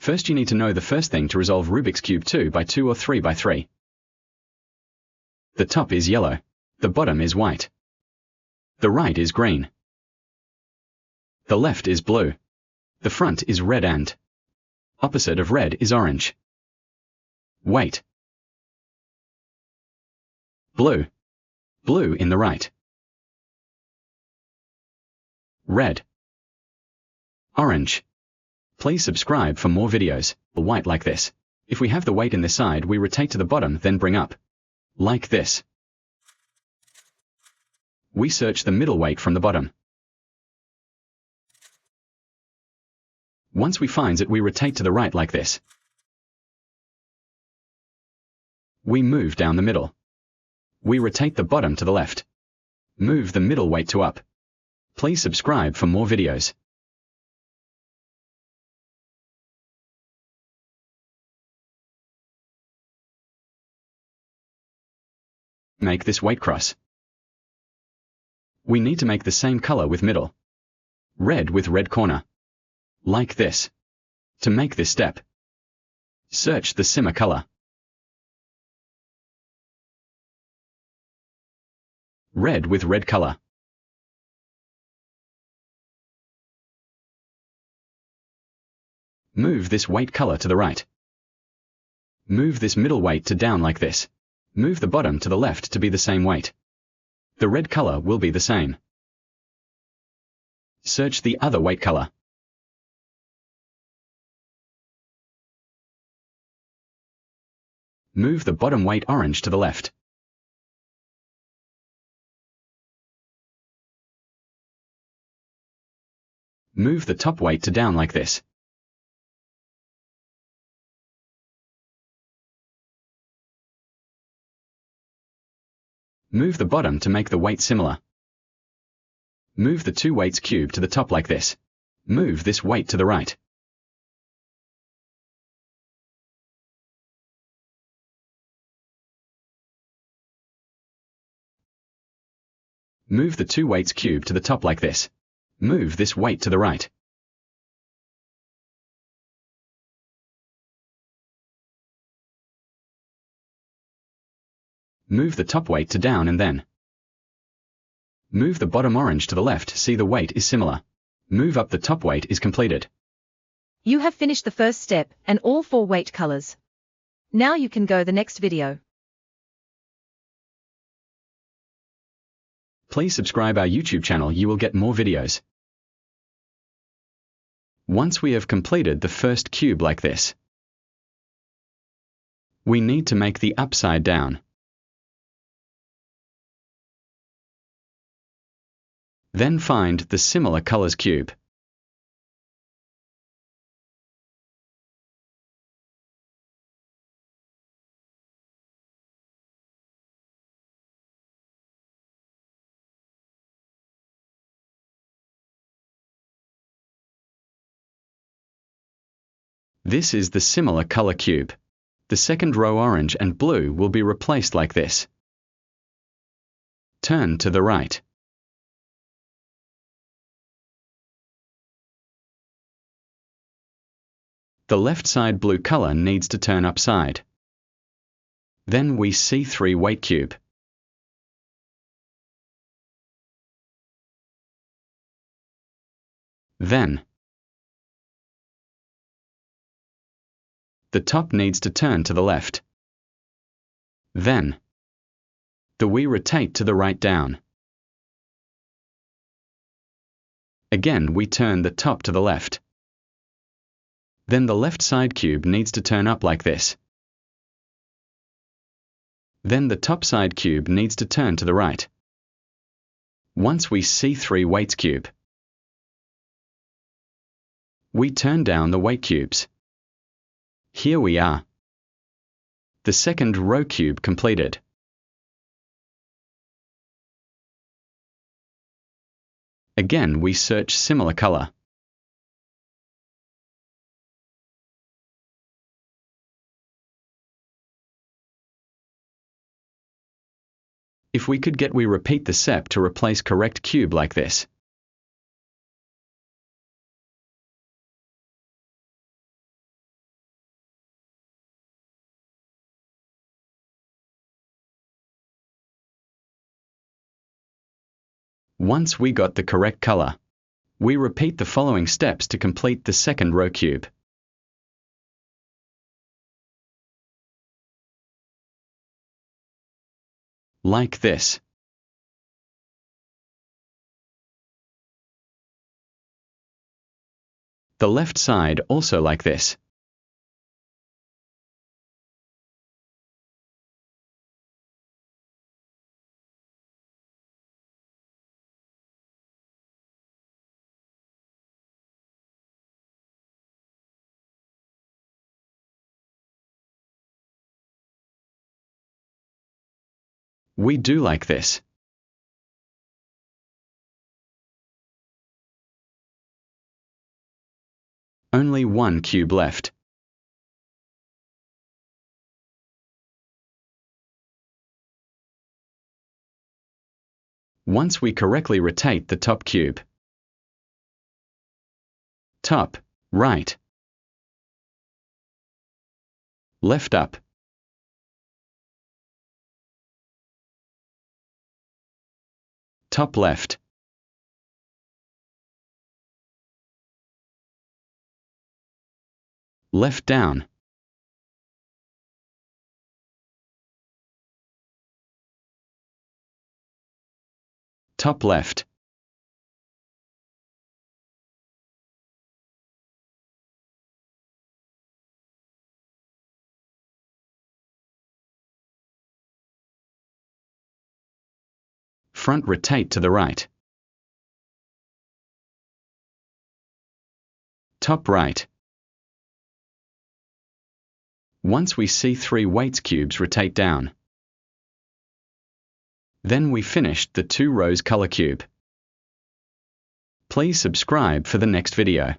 First you need to know the first thing to resolve Rubik's Cube 2 by 2 or 3 by 3. The top is yellow. The bottom is white. The right is green. The left is blue. The front is red and opposite of red is orange. Wait. Blue. Blue in the right. Red. Orange. Please subscribe for more videos. White like this. If we have the weight in this side, we rotate to the bottom, then bring up. Like this. We search the middle weight from the bottom. Once we find it, we rotate to the right like this. We move down the middle. We rotate the bottom to the left. Move the middle weight to up. Please subscribe for more videos. Make this weight cross. We need to make the same color with middle. Red with red corner. Like this. To make this step, search the simmer color. Red with red color. Move this weight color to the right. Move this middle weight to down like this. Move the bottom to the left to be the same weight. The red color will be the same. Search the other weight color. Move the bottom weight orange to the left. Move the top weight to down like this. Move the bottom to make the weight similar. Move the two weights cube to the top like this. Move this weight to the right. Move the two weights cube to the top like this. Move this weight to the right. Move the top weight to down and then move the bottom orange to the left. See, the weight is similar. Move up, the top weight is completed. You have finished the first step and all 4 weight colors. Now you can go the next video. Please subscribe our YouTube channel, you will get more videos. Once we have completed the first cube like this, we need to make the upside down. Then find the similar colors cube. This is the similar color cube. The second row orange and blue will be replaced like this. Turn to the right. The left side blue color needs to turn upside. Then we see 3 weight cube. Then the top needs to turn to the left. Then we rotate to the right down. Again we turn the top to the left. Then the left side cube needs to turn up like this. Then the top side cube needs to turn to the right. Once we see 3 weights cube, we turn down the weight cubes. Here we are. The second row cube completed. Again we search similar color. If we could get, we repeat the step to replace correct cube like this. Once we got the correct color, we repeat the following steps to complete the second row cube. Like this. The left side also like this. We do like this. Only one cube left. Once we correctly rotate the top cube. Top, right. Left up. Top left. Left down. Top left. Front rotate to the right. Top right. Once we see 3 weights cubes, rotate down. Then we finished the 2 rows color cube. Please subscribe for the next video.